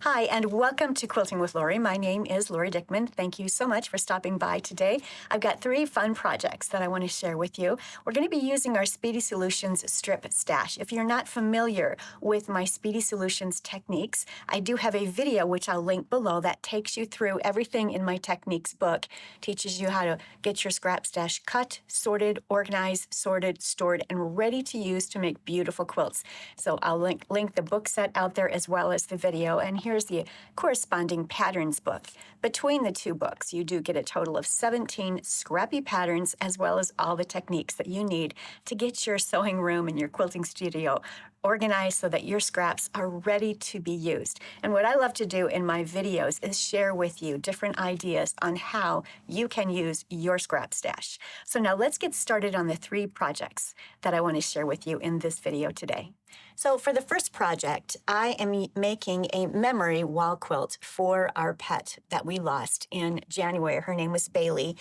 Hi, and welcome to Quilting with Lori. My name is Lori Dickman. Thank you so much for stopping by today. I've got 3 fun projects that I want to share with you. We're going to be using our Speedy Solutions strip stash. If you're not familiar with my Speedy Solutions techniques, I do have a video which I'll link below that takes you through everything in my techniques book, teaches you how to get your scrap stash cut, sorted, organized, sorted, stored, and ready to use to make beautiful quilts. So I'll link the book set out there as well as the video. And here's the corresponding patterns book. Between the 2 books, you do get a total of 17 scrappy patterns as well as all the techniques that you need to get your sewing room and your quilting studio organized so that your scraps are ready to be used. And what I love to do in my videos is share with you different ideas on how you can use your scrap stash. So now let's get started on the 3 projects that I want to share with you in this video today. So for the first project, I am making a memory wall quilt for our pet that we lost in January. Her name was Bailey.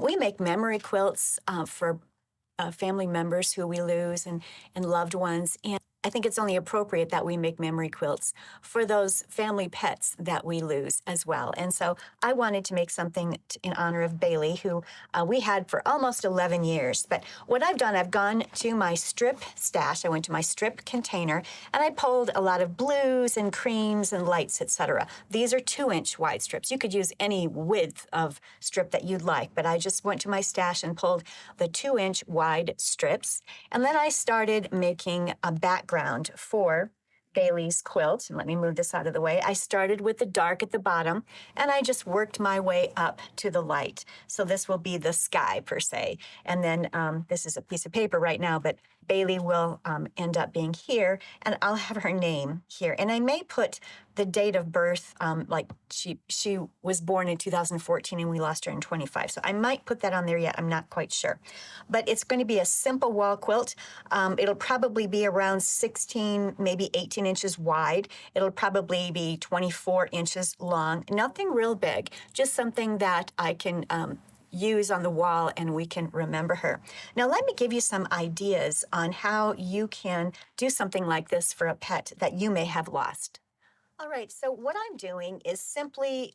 We make memory quilts for family members who we lose and loved ones. And I think it's only appropriate that we make memory quilts for those family pets that we lose as well. And so I wanted to make something in honor of Bailey, who we had for almost 11 years. But what I've done, I've gone to my strip stash. I went to my strip container, and I pulled a lot of blues and creams and lights, etc. These are 2-inch wide strips. You could use any width of strip that you'd like, but I just went to my stash and pulled the 2-inch wide strips. And then I started making a background for Bailey's quilt. And let me move this out of the way. I started with the dark at the bottom, and I just worked my way up to the light. So this will be the sky per se. And then this is a piece of paper right now, but Bailey will end up being here, and I'll have her name here. And I may put the date of birth, like she was born in 2014 and we lost her in 25. So I might put that on there yet. I'm not quite sure. But it's going to be a simple wall quilt. It'll probably be around 16, maybe 18 inches wide. It'll probably be 24 inches long. Nothing real big, just something that I can use on the wall and we can remember her. Now let me give you some ideas on how you can do something like this for a pet that you may have lost. All right, so what I'm doing is simply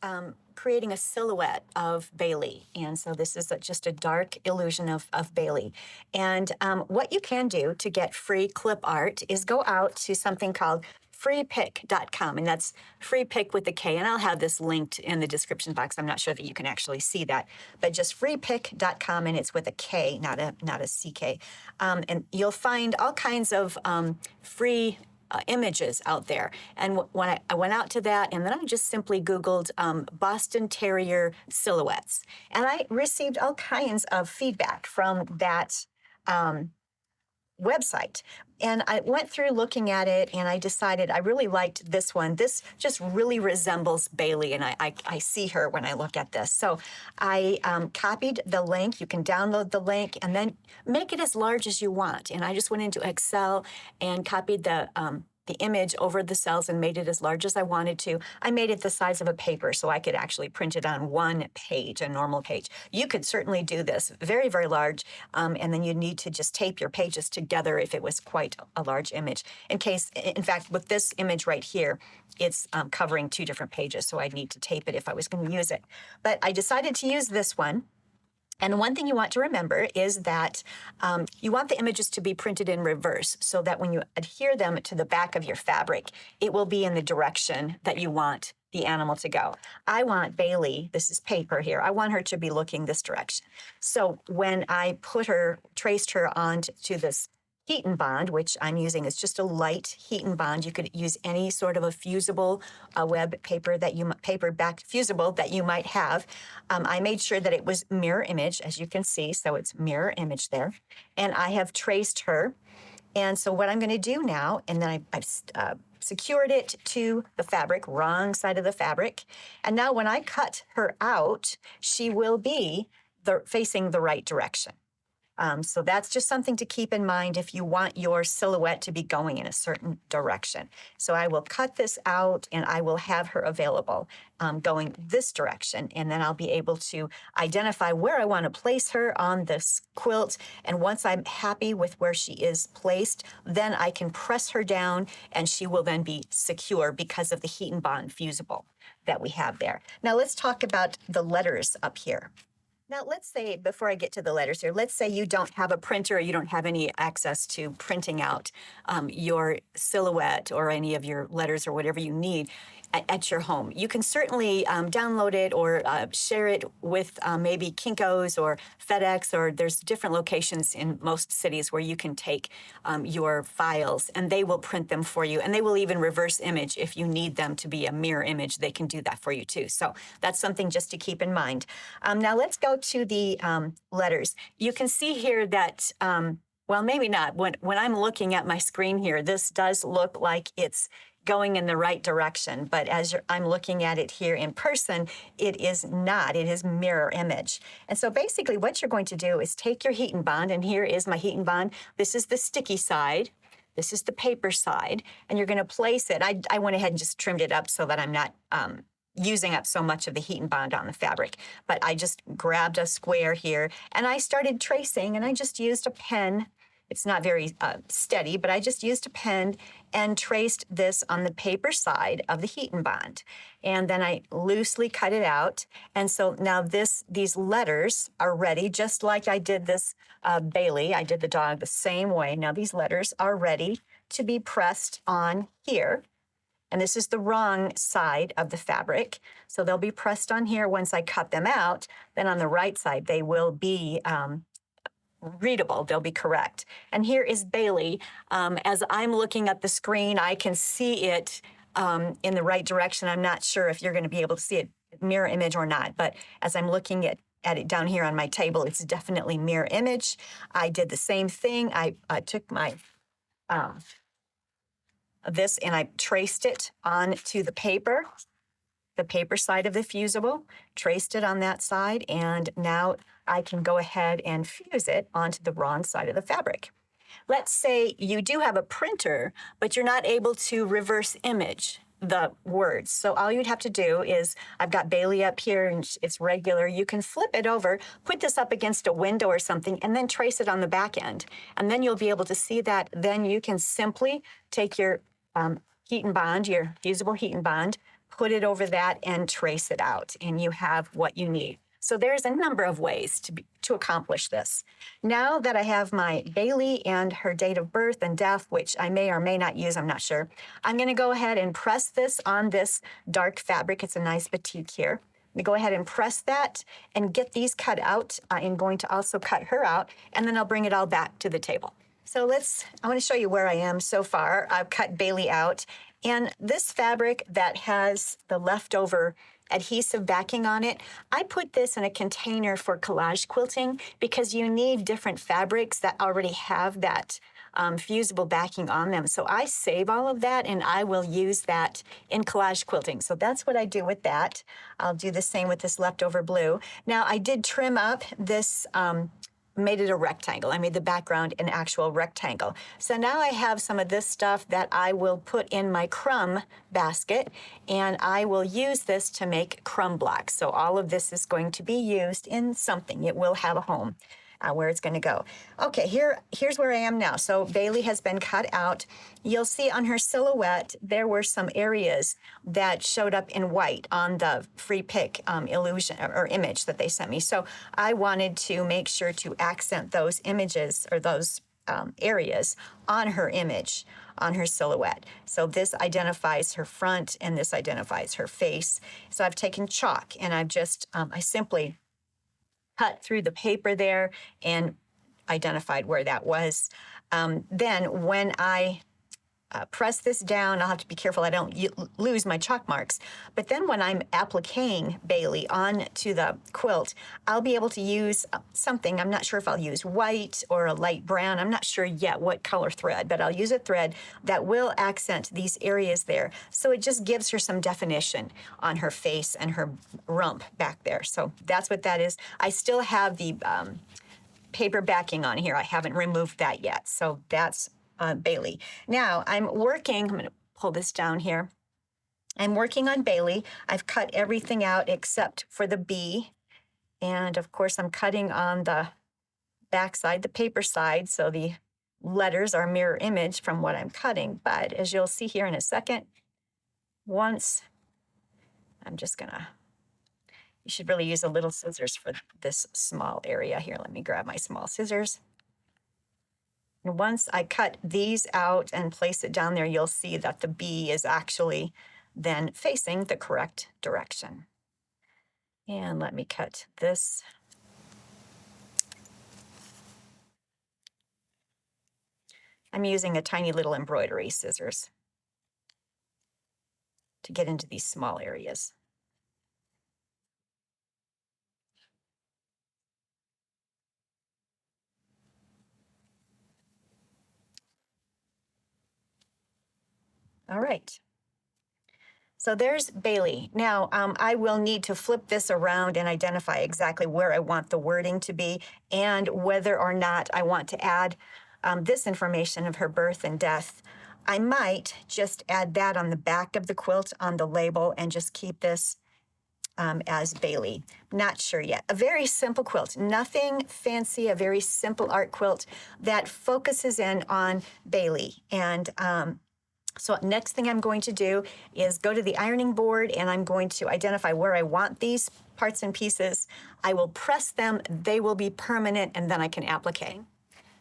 creating a silhouette of Bailey. And so this is just a dark illusion of Bailey. And what you can do to get free clip art is go out to something called freepick.com, and that's free pick with a K, and I'll have this linked in the description box. I'm not sure that you can actually see that, but just freepick.com, and it's with a K, not a CK. And you'll find all kinds of free images out there. And when I went out to that, and then I just simply Googled Boston Terrier silhouettes, and I received all kinds of feedback from that website. And I went through looking at it, and I decided I really liked this one. This just really resembles Bailey, and I see her when I look at this. So I copied the link. You can download the link and then make it as large as you want. And I just went into Excel and copied the image over the cells and made it as large as I wanted to. I made it the size of a paper so I could actually print it on one page, a normal page. You could certainly do this very, very large, and then you need to just tape your pages together if it was quite a large image. In fact, with this image right here, it's covering 2 different pages, so I'd need to tape it if I was going to use it. But I decided to use this one. And one thing you want to remember is that you want the images to be printed in reverse so that when you adhere them to the back of your fabric, it will be in the direction that you want the animal to go. I want Bailey, this is paper here, I want her to be looking this direction. So when I traced her onto this heat and bond, which I'm using is just a light heat and bond. You could use any sort of a fusible web paper back fusible that you might have. I made sure that it was mirror image, as you can see, so it's mirror image there. And I have traced her. And so what I'm going to do now, and then I've secured it to the fabric, wrong side of the fabric. And now when I cut her out, she will be facing the right direction. So that's just something to keep in mind if you want your silhouette to be going in a certain direction. So I will cut this out and I will have her available going this direction. And then I'll be able to identify where I want to place her on this quilt. And once I'm happy with where she is placed, then I can press her down and she will then be secure because of the heat and bond fusible that we have there. Now let's talk about the letters up here. Now, let's say, before I get to the letters here, let's say you don't have a printer or you don't have any access to printing out your silhouette or any of your letters or whatever you need at your home. You can certainly download it or share it with maybe Kinko's or FedEx, or there's different locations in most cities where you can take your files and they will print them for you. And they will even reverse image if you need them to be a mirror image. They can do that for you too. So that's something just to keep in mind. Now let's go to the letters. You can see here that, well, maybe not. When I'm looking at my screen here, this does look like it's going in the right direction, but as I'm looking at it here in person, it is not. It is mirror image. And so basically what you're going to do is take your heat and bond, and here is my heat and bond. This is the sticky side. This is the paper side, and you're going to place it. I went ahead and just trimmed it up so that I'm not using up so much of the heat and bond on the fabric. But I just grabbed a square here, and I started tracing, and I just used a pen. It's not very steady, but I just used a pen and traced this on the paper side of the heat and bond. And then I loosely cut it out. And so now these letters are ready, just like I did this Bailey. I did the dog the same way. Now these letters are ready to be pressed on here. And this is the wrong side of the fabric. So they'll be pressed on here once I cut them out. Then on the right side, they will be readable, they'll be correct. And here is Bailey. As I'm looking at the screen, I can see it in the right direction. I'm not sure if you're going to be able to see it mirror image or not, but as I'm looking at it down here on my table, it's definitely mirror image. I did the same thing. I took my this and I traced it onto the paper side of the fusible, traced it on that side, and now I can go ahead and fuse it onto the wrong side of the fabric. Let's say you do have a printer, but you're not able to reverse image the words. So all you'd have to do is, I've got Bailey up here and it's regular. You can flip it over, put this up against a window or something, and then trace it on the back end. And then you'll be able to see that. Then you can simply take your heat and bond, your fusible heat and bond, put it over that and trace it out, and you have what you need. So there's a number of ways to accomplish this. Now that I have my Bailey and her date of birth and death, which I may or may not use, I'm not sure, I'm going to go ahead and press this on this dark fabric. It's a nice batik here. I'm going to go ahead and press that and get these cut out. I am going to also cut her out, and then I'll bring it all back to the table. So I want to show you where I am so far. I've cut Bailey out, and this fabric that has the leftover adhesive backing on it, I put this in a container for collage quilting because you need different fabrics that already have that fusible backing on them. So I save all of that and I will use that in collage quilting. So that's what I do with that. I'll do the same with this leftover blue. Now I did trim up this made it a rectangle. I made the background an actual rectangle. So now I have some of this stuff that I will put in my crumb basket, and I will use this to make crumb blocks. So all of this is going to be used in something. It will have a home. Where it's going to go. Okay, here's where I am now. So Bailey has been cut out. You'll see on her silhouette, there were some areas that showed up in white on the free pick illusion or image that they sent me. So I wanted to make sure to accent those images or those areas on her image, on her silhouette. So this identifies her front and this identifies her face. So I've taken chalk and I've just, I simply cut through the paper there and identified where that was. Then when I press this down, I'll have to be careful I don't lose my chalk marks. But then when I'm appliquing Bailey onto the quilt, I'll be able to use something. I'm not sure if I'll use white or a light brown. I'm not sure yet what color thread, but I'll use a thread that will accent these areas there. So it just gives her some definition on her face and her rump back there. So that's what that is. I still have the paper backing on here. I haven't removed that yet. So that's Bailey. Now I'm going to pull this down here. I'm working on Bailey. I've cut everything out except for the B. And of course, I'm cutting on the back side, the paper side, so the letters are mirror image from what I'm cutting. But as you'll see here in a second, once I'm just gonna, you should really use a little scissors for this small area here. Let me grab my small scissors. And once I cut these out and place it down there, you'll see that the B is actually then facing the correct direction. And let me cut this. I'm using a tiny little embroidery scissors to get into these small areas. All right. So there's Bailey. Now, I will need to flip this around and identify exactly where I want the wording to be and whether or not I want to add this information of her birth and death. I might just add that on the back of the quilt on the label and just keep this as Bailey. Not sure yet. A very simple quilt, nothing fancy, a very simple art quilt that focuses in on Bailey. And so next thing I'm going to do is go to the ironing board and I'm going to identify where I want these parts and pieces. I will press them, they will be permanent, and then I can applique.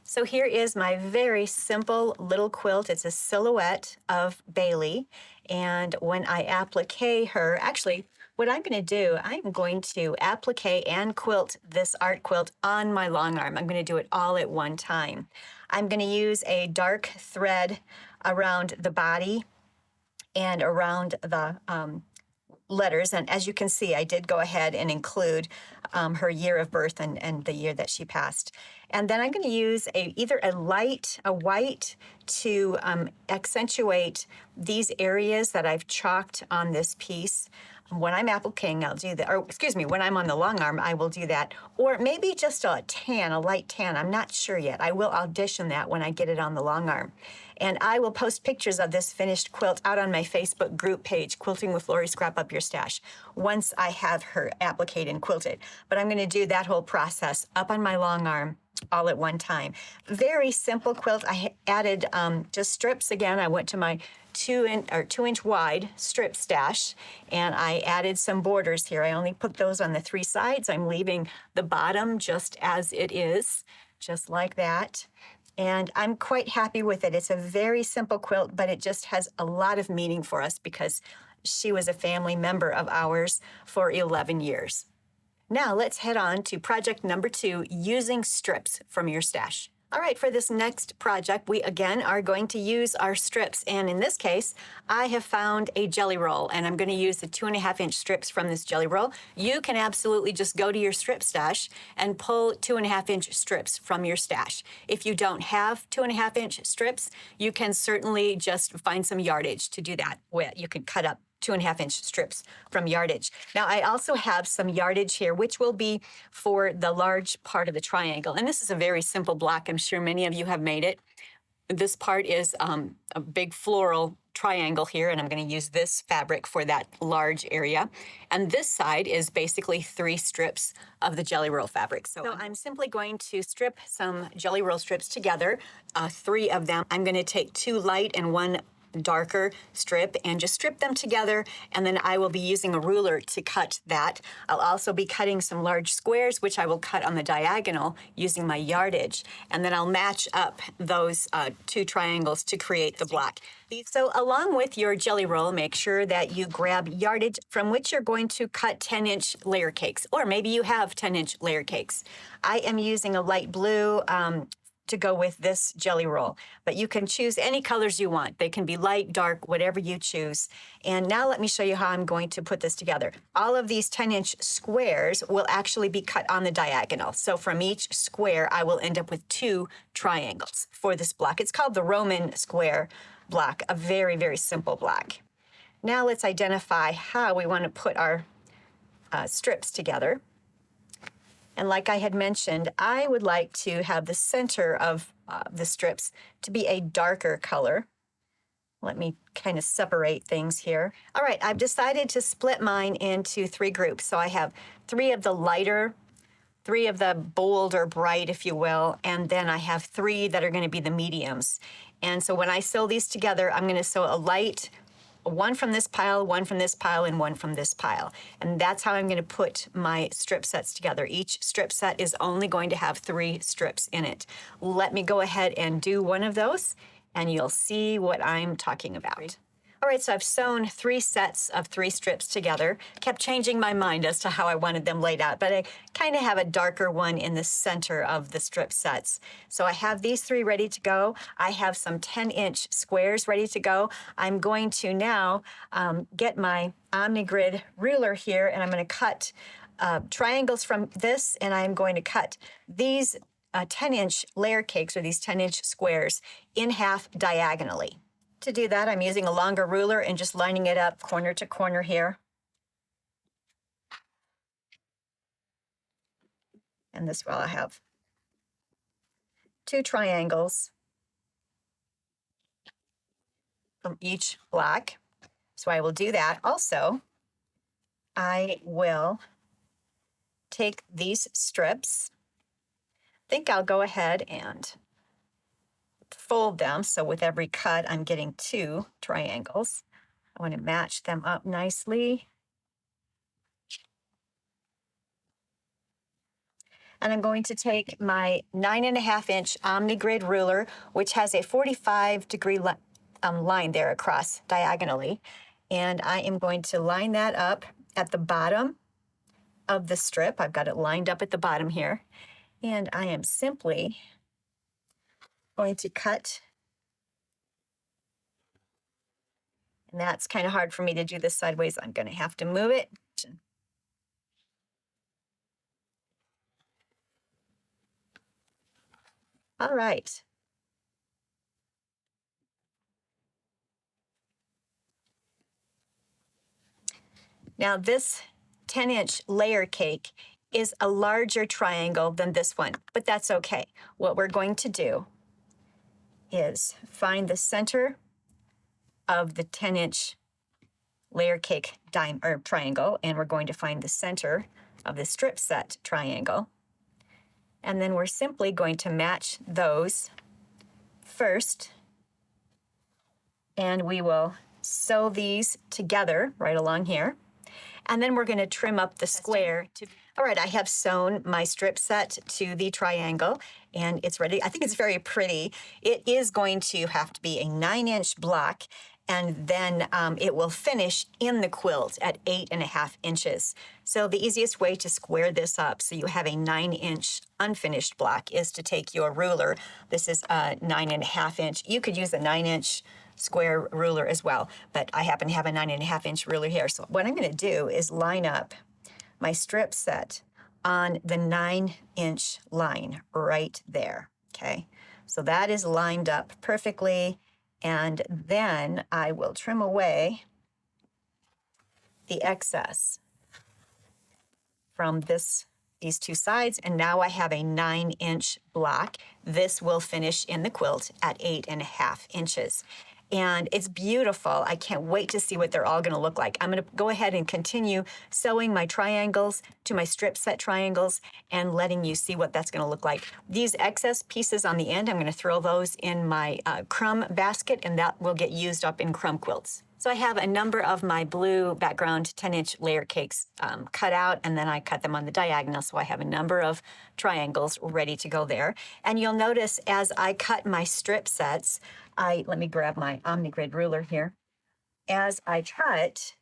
So here is my very simple little quilt. It's a silhouette of Bailey. And when I applique her, actually, what I'm going to do, I'm going to applique and quilt this art quilt on my long arm. I'm going to do it all at one time. I'm going to use a dark thread around the body and around the letters. And as you can see, I did go ahead and include her year of birth and the year that she passed. And then I'm going to use either a white to accentuate these areas that I've chalked on this piece. When I'm appliquing, I'll do that, or excuse me, when I'm on the long arm, I will do that. Or maybe just a light tan. I'm not sure yet. I will audition that when I get it on the long arm. And I will post pictures of this finished quilt out on my Facebook group page, Quilting with Lori, Scrap Up Your Stash, once I have her appliqued and quilted. But I'm going to do that whole process up on my long arm all at one time. Very simple quilt. I added just strips again. I went to my 2-inch wide strip stash, and I added some borders here. I only put those on the 3 sides. I'm leaving the bottom just as it is, just like that. And I'm quite happy with it. It's a very simple quilt, but it just has a lot of meaning for us because she was a family member of ours for 11 years. Now let's head on to project number 2, using strips from your stash. All right, for this next project, we again are going to use our strips. And in this case, I have found a jelly roll, and I'm going to use the 2.5-inch strips from this jelly roll. You can absolutely just go to your strip stash and pull 2.5-inch strips from your stash. If you don't have 2.5-inch strips, you can certainly just find some yardage to do that with. You can cut up 2.5-inch strips from yardage. Now, I also have some yardage here, which will be for the large part of the triangle. And this is a very simple block. I'm sure many of you have made it. This part is a big floral triangle here, and I'm going to use this fabric for that large area. And this side is basically 3 strips of the jelly roll fabric. So I'm simply going to strip some jelly roll strips together, 3 of them. I'm going to take 2 light and 1 darker strip and just strip them together, and then I will be using a ruler to cut that. I'll also be cutting some large squares, which I will cut on the diagonal using my yardage, and then I'll match up those 2 triangles to create the block. So along with your jelly roll, make sure that you grab yardage from which you're going to cut 10-inch layer cakes, or maybe you have 10-inch layer cakes. I am using a light blue to go with this jelly roll, but you can choose any colors you want. They can be light, dark, whatever you choose. And now let me show you how I'm going to put this together. All of these 10-inch squares will actually be cut on the diagonal. So from each square, I will end up with 2 triangles for this block. It's called the Roman square block, a very, very simple block. Now let's identify how we want to put our strips together. And like I had mentioned, I would like to have the center of the strips to be a darker color. Let me kind of separate things here. All right, I've decided to split mine into 3 groups. So I have 3 of the lighter, 3 of the bold or bright, if you will, and then I have 3 that are going to be the mediums. And so when I sew these together, I'm going to sew a light, one from this pile, one from this pile, and one from this pile. And that's how I'm going to put my strip sets together. Each strip set is only going to have 3 strips in it. Let me go ahead and do one of those, and you'll see what I'm talking about. All right, so I've sewn 3 sets of 3 strips together. Kept changing my mind as to how I wanted them laid out, but I kind of have a darker one in the center of the strip sets. So I have these 3 ready to go. I have some 10-inch squares ready to go. I'm going to now get my OmniGrid ruler here, and I'm going to cut triangles from this, and I'm going to cut these 10-inch layer cakes, or these 10-inch squares, in half diagonally. To do that, I'm using a longer ruler and just lining it up corner to corner here. And this way I have 2 triangles from each block. So I will do that. Also, I will take these strips. I think I'll go ahead and fold them, so with every cut I'm getting 2 triangles. I want to match them up nicely. And I'm going to take my 9.5-inch OmniGrid ruler, which has a 45-degree line there across diagonally, and I am going to line that up at the bottom of the strip. I've got it lined up at the bottom here, and I am simply going to cut. And that's kind of hard for me to do this sideways. I'm going to have to move it. All right. Now this 10-inch layer cake is a larger triangle than this one, but that's okay. What we're going to do is find the center of the 10-inch layer cake triangle, and we're going to find the center of the strip set triangle. And then we're simply going to match those first, and we will sew these together right along here. And then we're going to trim up the square. All right, I have sewn my strip set to the triangle, and it's ready. I think it's very pretty. It is going to have to be a 9-inch block, and then it will finish in the quilt at 8.5 inches. So the easiest way to square this up so you have a 9-inch unfinished block is to take your ruler. This is a 9.5-inch. You could use a 9-inch square ruler as well, but I happen to have a 9.5-inch ruler here. So what I'm going to do is line up my strip set on the 9-inch line right there, okay? So that is lined up perfectly, and then I will trim away the excess from these 2 sides, and now I have a 9-inch block. This will finish in the quilt at 8.5 inches. And it's beautiful. I can't wait to see what they're all going to look like. I'm going to go ahead and continue sewing my triangles to my strip set triangles and letting you see what that's going to look like. These excess pieces on the end, I'm going to throw those in my crumb basket, and that will get used up in crumb quilts. So I have a number of my blue background 10-inch layer cakes cut out, and then I cut them on the diagonal, so I have a number of triangles ready to go there. And you'll notice as I cut my strip sets, let me grab my OmniGrid ruler here. As I cut,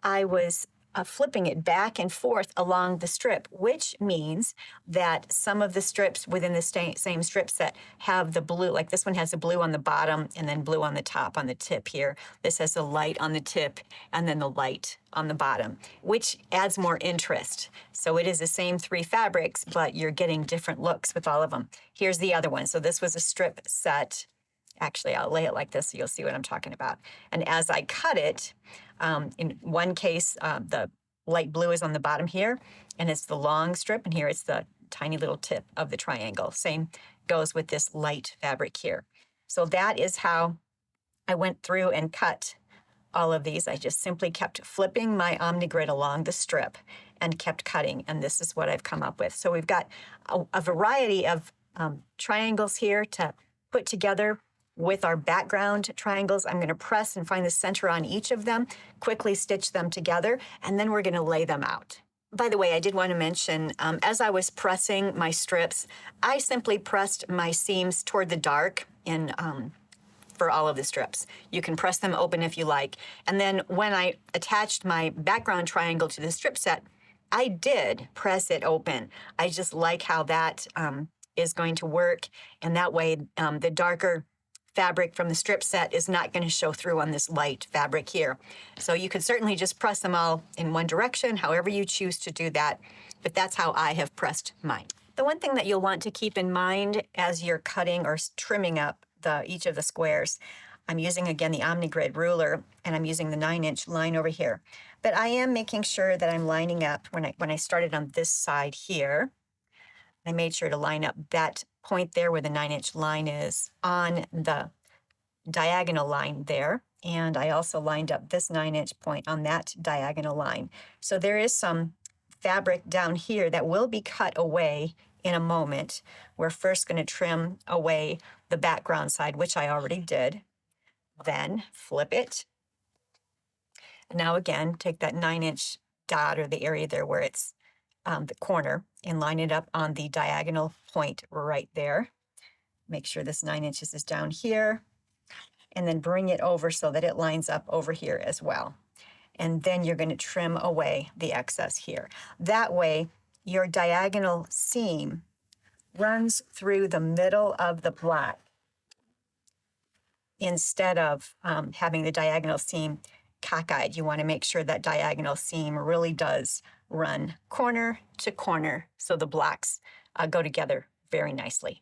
I was flipping it back and forth along the strip, which means that some of the strips within the same strip set have the blue, like this one has the blue on the bottom and then blue on the top on the tip here. This has the light on the tip and then the light on the bottom, which adds more interest. So it is the same 3 fabrics, but you're getting different looks with all of them. Here's the other one. So this was a strip set. Actually, I'll lay it like this so you'll see what I'm talking about. And as I cut it, in one case, the light blue is on the bottom here, and it's the long strip, and here it's the tiny little tip of the triangle. Same goes with this light fabric here. So that is how I went through and cut all of these. I just simply kept flipping my OmniGrid along the strip and kept cutting, and this is what I've come up with. So we've got a variety of triangles here to put together with our background triangles. I'm going to press and find the center on each of them, quickly stitch them together, and then we're going to lay them out. By the way, I did want to mention, as I was pressing my strips, I simply pressed my seams toward the dark in for all of the strips. You can press them open if you like. And then when I attached my background triangle to the strip set, I did press it open. I just like how that is going to work. And that way, the darker fabric from the strip set is not going to show through on this light fabric here. So you could certainly just press them all in one direction, however you choose to do that. But that's how I have pressed mine. The one thing that you'll want to keep in mind as you're cutting or trimming up each of the squares, I'm using again the OmniGrid ruler, and I'm using the 9-inch line over here. But I am making sure that I'm lining up when I started on this side here. I made sure to line up that point there where the 9-inch line is on the diagonal line there. And I also lined up this 9-inch point on that diagonal line. So there is some fabric down here that will be cut away in a moment. We're first going to trim away the background side, which I already did. Then flip it. And now again, take that 9-inch dot or the area there where it's the corner and line it up on the diagonal point right there. Make sure this 9 inches is down here, and then bring it over so that it lines up over here as well. And then you're going to trim away the excess here. That way, your diagonal seam runs through the middle of the block instead of having the diagonal seam cockeyed. You want to make sure that diagonal seam really does run corner to corner so the blocks go together very nicely.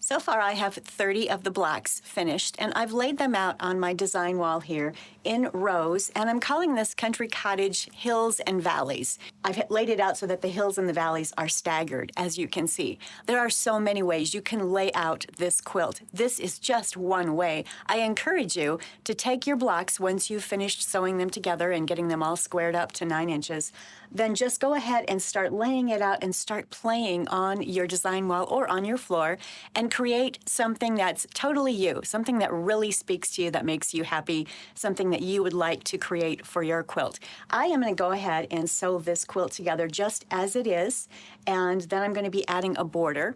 So far, I have 30 of the blocks finished, and I've laid them out on my design wall here in rows, and I'm calling this Country Cottage Hills and Valleys. I've laid it out so that the hills and the valleys are staggered, as you can see. There are so many ways you can lay out this quilt. This is just one way. I encourage you to take your blocks once you've finished sewing them together and getting them all squared up to 9 inches. Then just go ahead and start laying it out and start playing on your design wall or on your floor and create something that's totally you, something that really speaks to you, that makes you happy, something that you would like to create for your quilt. I am going to go ahead and sew this quilt together just as it is, and then I'm going to be adding a border.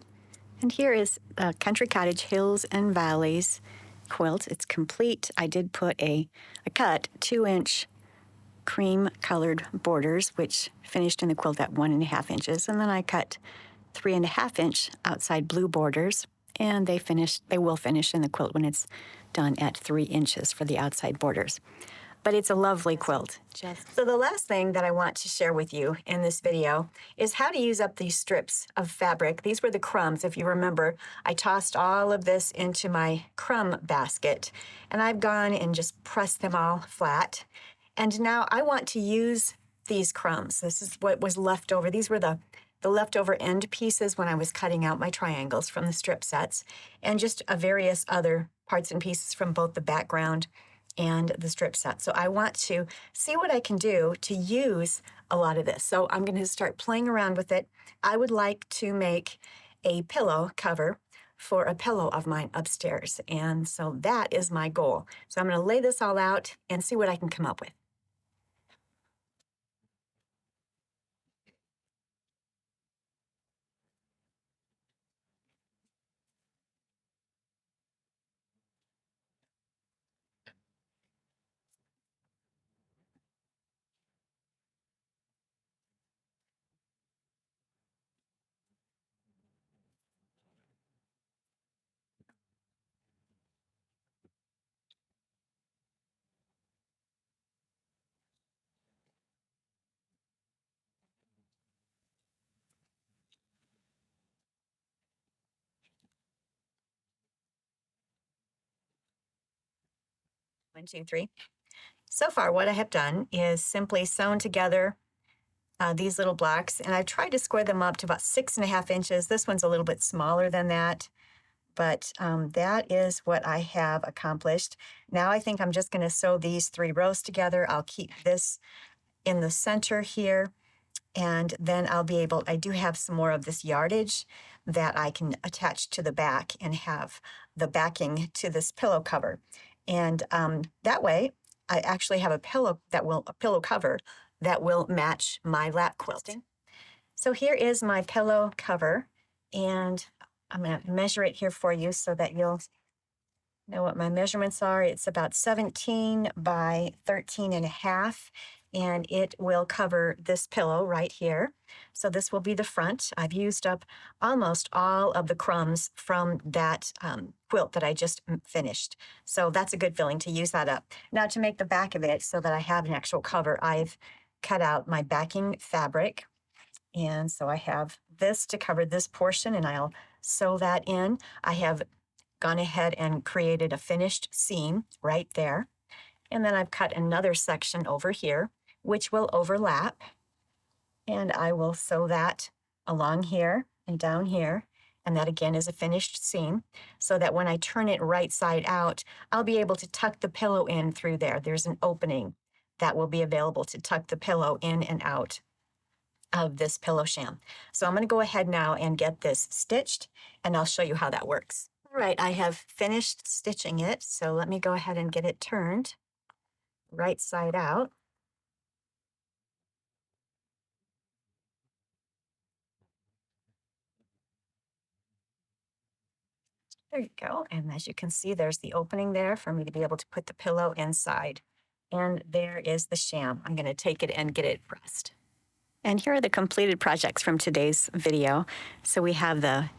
And here is the Country Cottage Hills and Valleys quilt. It's complete. I did put a cut 2-inch cream colored borders, which finished in the quilt at 1.5 inches. And then I cut 3.5-inch outside blue borders, and they will finish in the quilt when it's done at 3 inches for the outside borders. but it's a lovely quilt. So the last thing that I want to share with you in this video is how to use up these strips of fabric. These were the crumbs. If you remember, I tossed all of this into my crumb basket, and I've gone and just pressed them all flat. And now I want to use these crumbs. This is what was left over. These were the leftover end pieces when I was cutting out my triangles from the strip sets, and just various other parts and pieces from both the background and the strip set. So I want to see what I can do to use a lot of this. So I'm going to start playing around with it. I would like to make a pillow cover for a pillow of mine upstairs. And so that is my goal. So I'm going to lay this all out and see what I can come up with. One, two, three. So far, what I have done is simply sewn together these little blocks, and I've tried to square them up to about 6.5 inches. This one's a little bit smaller than that, but that is what I have accomplished. Now I think I'm just going to sew these 3 rows together. I'll keep this in the center here, and then I'll be able, I do have some more of this yardage that I can attach to the back and have the backing to this pillow cover. And that way, I actually have a pillow cover that will match my lap quilting. So here is my pillow cover, and I'm going to measure it here for you so that you'll know what my measurements are. It's about 17 by 13.5, and it will cover this pillow right here. So this will be the front. I've used up almost all of the crumbs from that quilt that I just finished. So that's a good feeling to use that up. Now to make the back of it so that I have an actual cover, I've cut out my backing fabric. And so I have this to cover this portion, and I'll sew that in. I have gone ahead and created a finished seam right there. And then I've cut another section over here, which will overlap. And I will sew that along here and down here. And that again is a finished seam, so that when I turn it right side out, I'll be able to tuck the pillow in through there. There's an opening that will be available to tuck the pillow in and out of this pillow sham. So I'm going to go ahead now and get this stitched, and I'll show you how that works. All right, I have finished stitching it, so let me go ahead and get it turned right side out. There you go. And as you can see, there's the opening there for me to be able to put the pillow inside. And there is the sham. I'm going to take it and get it pressed. And here are the completed projects from today's video. So we have the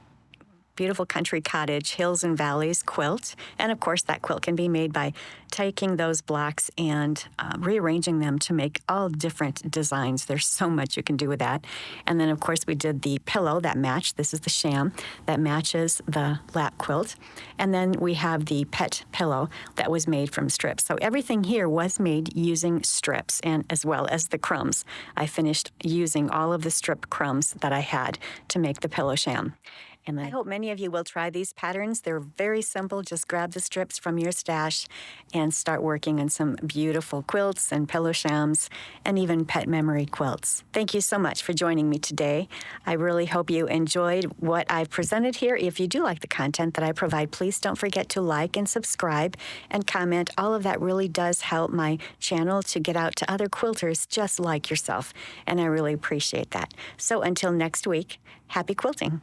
beautiful country cottage hills and valleys quilt, and of course that quilt can be made by taking those blocks and rearranging them to make all different designs. There's so much you can do with that. And then of course we did the pillow that matched. This is the sham that matches the lap quilt. And then we have the pet pillow that was made from strips. So everything here was made using strips, and as well as the crumbs. I finished using all of the strip crumbs that I had to make the pillow sham. And I hope many of you will try these patterns. They're very simple. Just grab the strips from your stash and start working on some beautiful quilts and pillow shams and even pet memory quilts. Thank you so much for joining me today. I really hope you enjoyed what I've presented here. If you do like the content that I provide, please don't forget to like and subscribe and comment. All of that really does help my channel to get out to other quilters just like yourself, and I really appreciate that. So until next week, happy quilting.